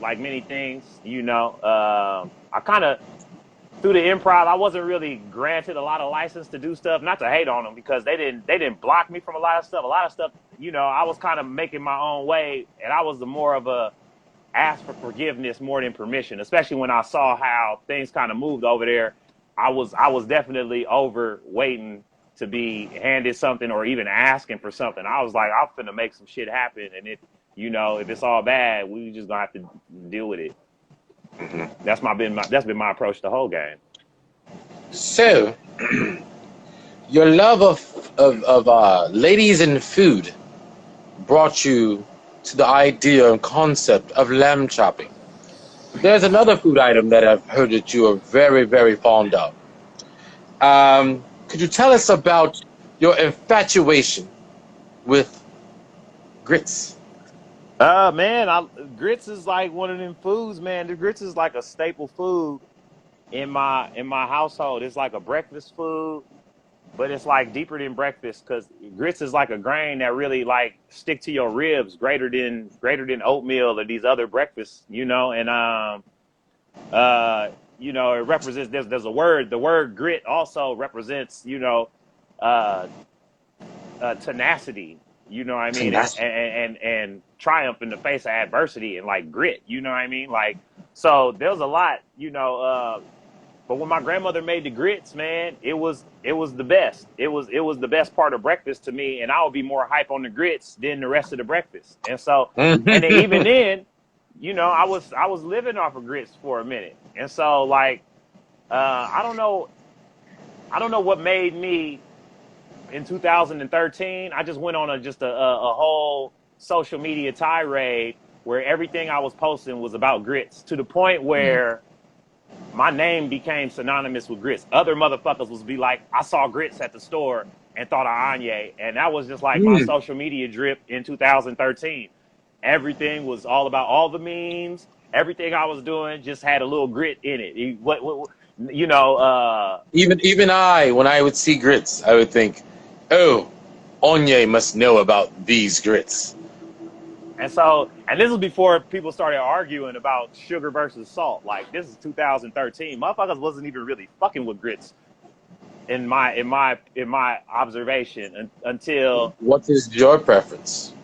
like many things, you know. I kind of, through the improv, I wasn't really granted a lot of license to do stuff. Not to hate on them, because they didn't block me from a lot of stuff. A lot of stuff, you know, I was kind of making my own way, and I was the more of a ask for forgiveness more than permission. Especially when I saw how things kind of moved over there, I was definitely over waiting to be handed something or even asking for something. I was like, I'm finna make some shit happen, and if you know, if it's all bad, we just gonna have to deal with it. That's been my approach the whole game. so your love of ladies and food brought you to the idea and concept of lamb chopping. There's another food item that I've heard that you are very, very fond of. Could you tell us about your infatuation with grits? Man, grits is like one of them foods, man. The grits is like a staple food in my household. It's like a breakfast food, but it's like deeper than breakfast, because grits is like a grain that really like stick to your ribs greater than oatmeal or these other breakfasts, you know. And you know, it represents, there's a word, the word grit also represents, you know, uh tenacity, you know what I mean, and, Tenacity. and triumph in the face of adversity, and like grit, you know what I mean, like, so there's a lot, you know. But when my grandmother made the grits, man, it was the best. It was the best part of breakfast to me, and I would be more hype on the grits than the rest of the breakfast. And so, and then even then, you know, I was living off of grits for a minute, and so like, I don't know what made me in 2013. I just went on a whole social media tirade where everything I was posting was about grits, to the point where my name became synonymous with grits. Other motherfuckers was be like, I saw grits at the store and thought of Anyi. And that was just like my social media drip in 2013. Everything was all about all the memes. Everything I was doing just had a little grit in it. What you know, Even I, when I would see grits, I would think, oh, Onye must know about these grits. and so, and this was before people started arguing about sugar versus salt. Like, this is 2013. Motherfuckers wasn't even really fucking with grits in my observation until. What is your preference?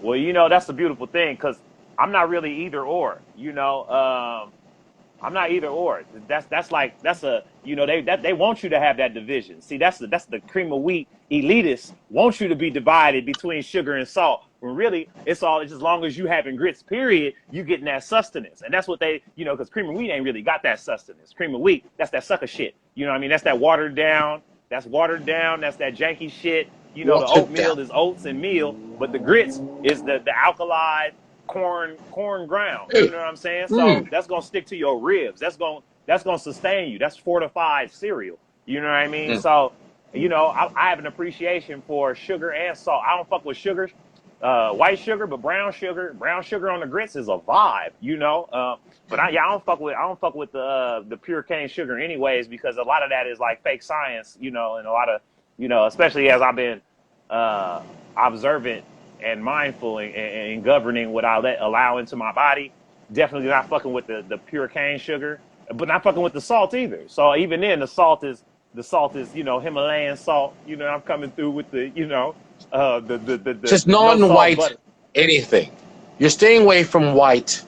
Well, you know, that's the beautiful thing, because I'm not really either or. You know, I'm not either or. That's a, you know, they want you to have that division. See, that's the cream of wheat elitists want you to be divided between sugar and salt. When really it's just as long as you having grits, period, you getting that sustenance. And that's what they, you know, because cream of wheat ain't really got that sustenance. Cream of wheat, that's that sucker shit. You know what I mean? That's that watered down. That's watered down. That's that janky shit. You know, the oatmeal is oats and meal, but the grits is the alkali corn ground. You know what I'm saying? So that's gonna stick to your ribs. That's gonna sustain you. That's fortified cereal. You know what I mean? So, you know, I have an appreciation for sugar and salt. I don't fuck with sugar, white sugar, but brown sugar on the grits is a vibe. You know, but I don't fuck with the pure cane sugar anyways, because a lot of that is like fake science. You know, and a lot of, you know, especially as I've been observant and mindful and governing what I allow into my body. Definitely not fucking with the pure cane sugar, but not fucking with the salt either. So even then, the salt is, you know, Himalayan salt. You know, I'm coming through with the, you know, the just non-white butter. Anything. You're staying away from white.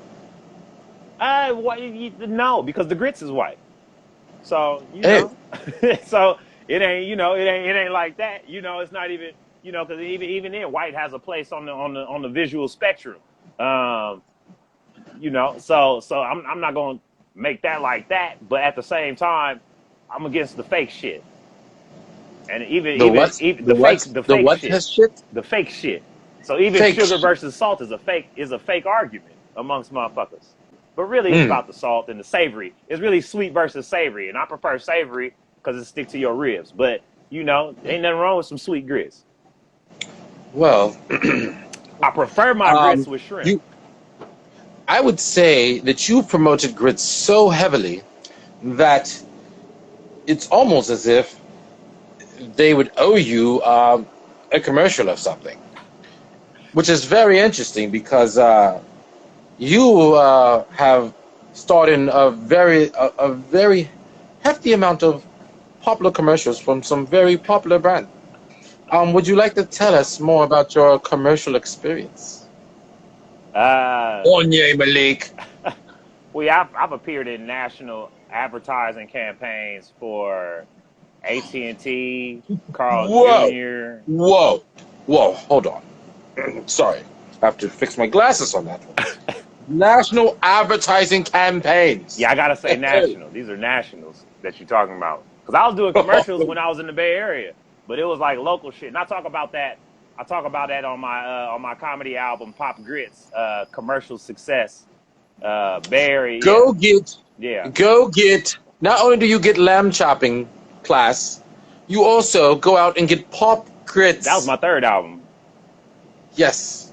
No, because the grits is white. So, you know, so it ain't, you know, it ain't like that. You know, it's not even, you know, because even then, white has a place on the visual spectrum. You know, so I'm not gonna make that like that, but at the same time, I'm against the fake shit, and even the fake shit, the fake shit. So even Fake sugar shit. versus salt is a fake argument amongst motherfuckers. But really, it's about the salt and the savory. It's really sweet versus savory, and I prefer savory because it sticks to your ribs. But you know, ain't nothing wrong with some sweet grits. Well, I prefer my grits with shrimp. I would say that you promoted grits so heavily that it's almost as if they would owe you a commercial of something, which is very interesting because you have starred in a very hefty amount of popular commercials from some very popular brands. Would you like to tell us more about your commercial experience? Anyi Malik. Well, I've appeared in national advertising campaigns for AT&T, Carl Whoa, Jr. whoa, whoa! Hold on. Sorry, I have to fix my glasses on that one. National advertising campaigns. Yeah, I gotta say national. These are nationals that you're talking about. Because I was doing commercials when I was in the Bay Area, but it was like local shit. And I talk about that. I talk about that on my comedy album Pop Grits, commercial success. Bay Area. Go get. Yeah. Go get. Not only do you get lamb chopping class, you also go out and get Pop Grits. That was my third album. Yes.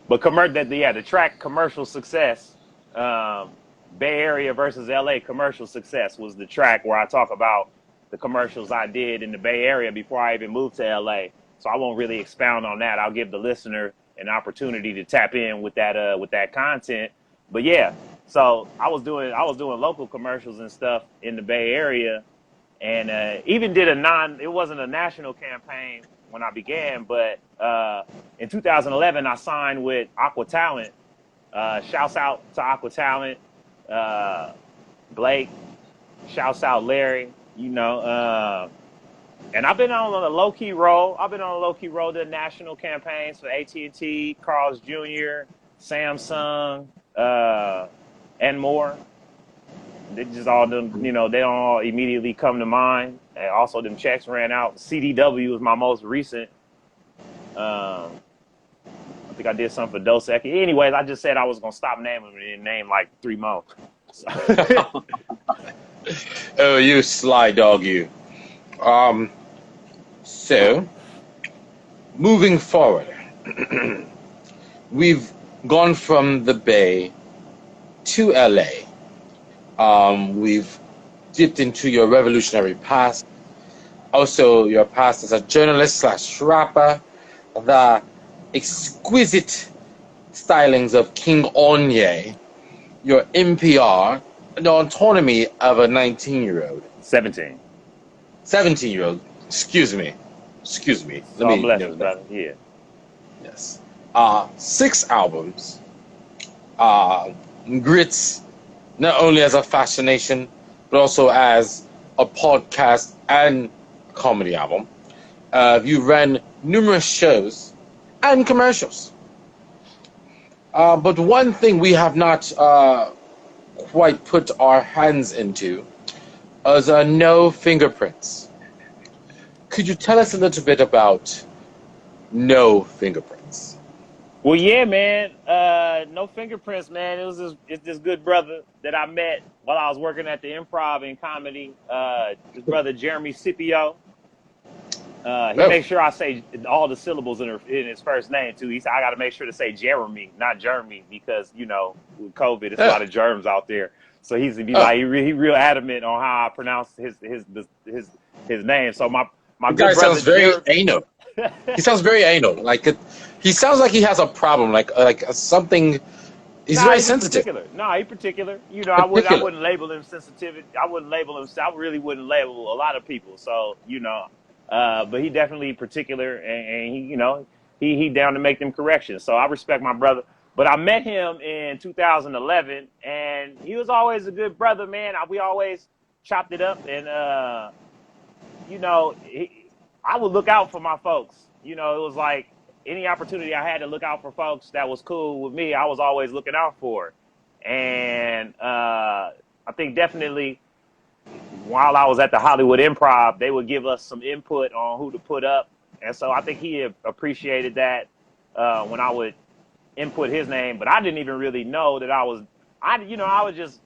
But the track commercial success, Bay Area versus LA commercial success was the track where I talk about the commercials I did in the Bay Area before I even moved to LA. So I won't really expound on that. I'll give the listener an opportunity to tap in with that content. But yeah, so I was doing local commercials and stuff in the Bay Area, and even did it wasn't a national campaign when I began, but in 2011 I signed with Aqua Talent. Shouts out to Aqua Talent, Blake. Shouts out Larry. And I've been on a low key role. To national campaigns for AT&T, Carl's Jr., Samsung, and more. They just all them, they don't all immediately come to mind. And also, them checks ran out. CDW was my most recent. I think I did something for Dos Equis. Anyways, I just said I was gonna stop naming them and name like 3 more. So. Oh, you sly dog, you. So, moving forward, we've gone from the Bay to LA. We've dipped into your revolutionary past, also your past as a journalist / rapper, the exquisite stylings of King Onye, your NPR, the autonomy of a 19-year-old. 17-year-old. Excuse me. Let me bless brother. Yeah. Yes. 6 albums. Grits, not only as a fascination, but also as a podcast and comedy album. You ran numerous shows and commercials. But one thing we have not quite put our hands into is No Fingerprints. Could you tell us a little bit about No Fingerprints? Well, yeah, man. No Fingerprints, man. It's this good brother that I met while I was working at the Improv in comedy. His brother Jeremy Scippio. He makes sure I say all the syllables in his first name too. He said I got to make sure to say Jeremy, not Jeremy, because with COVID, there's a lot of germs out there. So he real adamant on how I pronounce his name. So my good guy brother sounds very anal. He sounds very anal. He sounds like he has a problem, like something. He's very sensitive. He's particular. I wouldn't label him sensitivity. I really wouldn't label a lot of people. So but he definitely particular, and he down to make them corrections. So I respect my brother. But I met him in 2011, and he was always a good brother, man. We always chopped it up, and I would look out for my folks. It was like any opportunity I had to look out for folks that was cool with me, I was always looking out for. And I think definitely while I was at the Hollywood Improv, they would give us some input on who to put up. And so I think he appreciated that when I would input his name. But I didn't even really know that I would just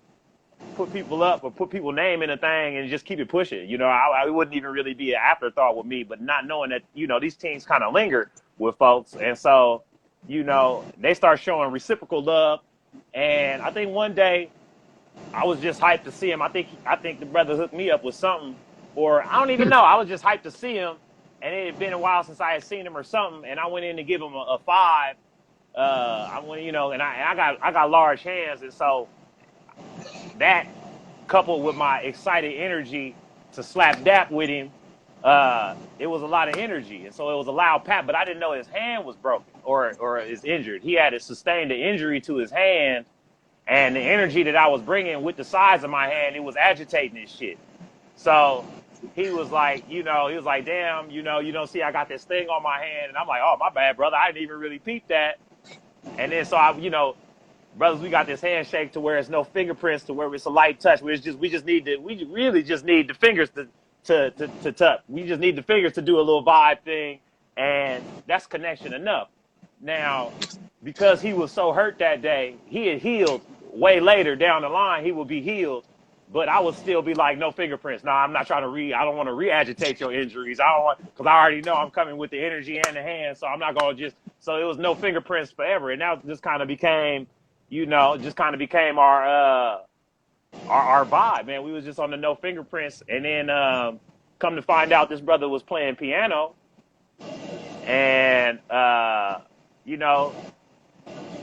put people up or put people's name in a thing and just keep it pushing. I wouldn't even really be an afterthought with me, but not knowing that, these teams kind of linger with folks. And so, they start showing reciprocal love. And I think one day I was just hyped to see him. I think the brother hooked me up with something, or I don't even know. I was just hyped to see him, and it had been a while since I had seen him or something. And I went in to give him a five. I went, you know, and I got large hands, and so that coupled with my excited energy to slap dap with him, it was a lot of energy, and so it was a loud pat. But I didn't know his hand was broken or is injured. He had sustained an injury to his hand. And the energy that I was bringing with the size of my hand, it was agitating this shit. So he was like, you know, he was like, damn, you know, you don't see I got this thing on my hand. And I'm like, oh, my bad, brother. I didn't even really peep that. And then so I, you know, brothers, we got this handshake to where it's no fingerprints, to where it's a light touch. We really just need the fingers to touch. We just need the fingers to do a little vibe thing. And that's connection enough. Now, because he was so hurt that day, he had healed. Way later down the line, he will be healed, but I would still be like, no fingerprints. No, I'm not trying to I don't want to re-agitate your injuries. I don't want, because I already know I'm coming with the energy and the hand, so I'm not going to just, so it was no fingerprints forever. And that just kind of became, you know, just kind of became our vibe, man. We was just on the no fingerprints. And then come to find out this brother was playing piano. And, you know,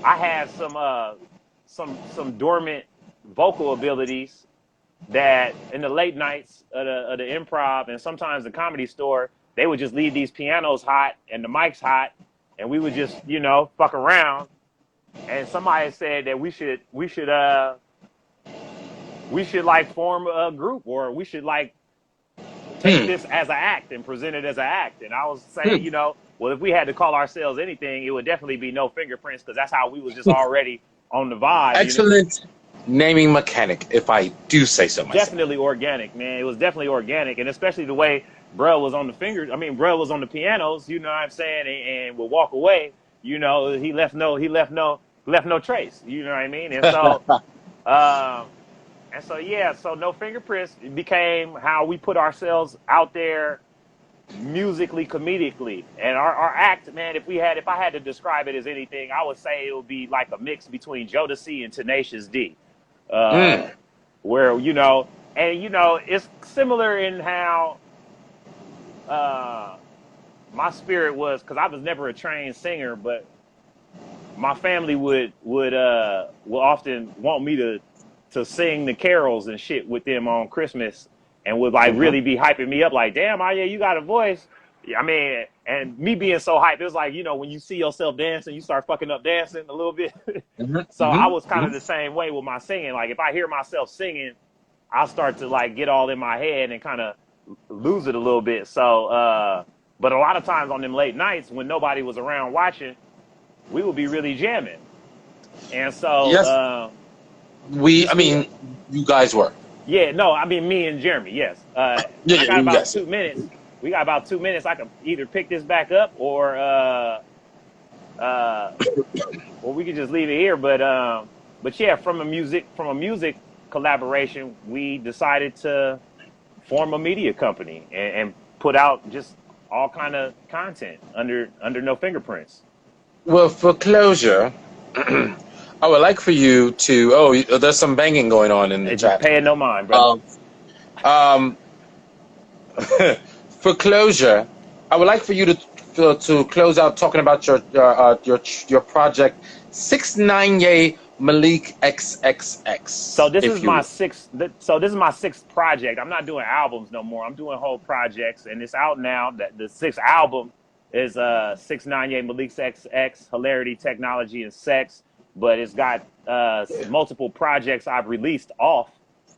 I had some dormant vocal abilities that in the late nights of the improv and sometimes the Comedy Store, they would just leave these pianos hot and the mics hot, and we would just, you know, fuck around. And somebody said that we should like form a group, or we should like take this as an act and present it as an act. And I was saying, you know, well, if we had to call ourselves anything, it would definitely be No Fingerprints, because that's how we was just already on the vibe. Excellent, you know? Naming mechanic, if I do say so myself. Definitely organic, man. It was definitely organic, and especially the way bro was on the fingers. I mean, bro was on the pianos. You know what I'm saying? And would walk away. You know, he left no trace. You know what I mean? And so, yeah. So No Fingerprints became how we put ourselves out there musically, comedically. And our act, man, if I had to describe it as anything, I would say it would be like a mix between Jodeci and Tenacious D. Where, you know, and you know, it's similar in how my spirit was, because I was never a trained singer, but my family would often want me to sing the carols and shit with them on Christmas, and would like really be hyping me up, like, damn, Anya, you got a voice. I mean, and me being so hyped, it was like, you know, when you see yourself dancing, you start fucking up dancing a little bit. So I was kind of the same way with my singing. Like, if I hear myself singing, I'll start to like get all in my head and kind of lose it a little bit. So, but a lot of times on them late nights when nobody was around watching, we would be really jamming. And so, yes, I mean, you guys were. Yeah, no, I mean, me and Jeremy, yes. I got about 2 minutes. We got about 2 minutes. I can either pick this back up or we could just leave it here. But yeah, from a music collaboration, we decided to form a media company and put out just all kind of content under No Fingerprints. Well, for closure, I would like for you to. Oh, there's some banging going on in the chat. Paying no mind, bro. For closure, I would like for you to close out talking about your project 6ix9ine Malik XXX. So this is my sixth. So this is my sixth project. I'm not doing albums no more. I'm doing whole projects, and it's out now. That the sixth album is 6ix9ine Malik XX, Hilarity, Technology, and Sex. But it's got multiple projects I've released off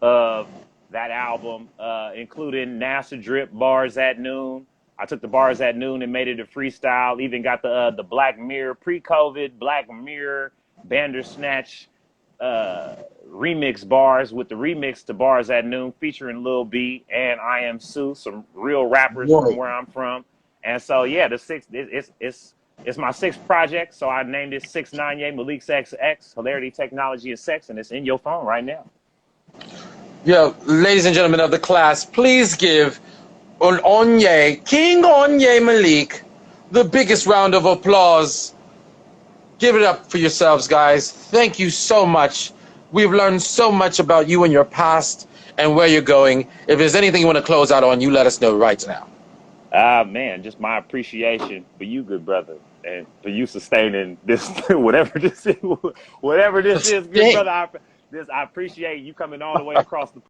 of that album, including NASA Drip, Bars at Noon. I took the Bars at Noon and made it a freestyle. Even got the Black Mirror, pre-COVID Black Mirror, Bandersnatch remix bars with the remix to Bars at Noon featuring Lil B and I Am Sue, some real rappers from where I'm from. And so, yeah, it's my sixth project, so I named it 6ix9ine Malik XX, Hilarity, Technology, and Sex, and it's in your phone right now. Yo, ladies and gentlemen of the class, please give King Anyi Malik the biggest round of applause. Give it up for yourselves, guys. Thank you so much. We've learned so much about you and your past and where you're going. If there's anything you want to close out on, you let us know right now. Man, just my appreciation for you, good brother, and for you sustaining this, whatever this is, good brother. I appreciate you coming all the way across the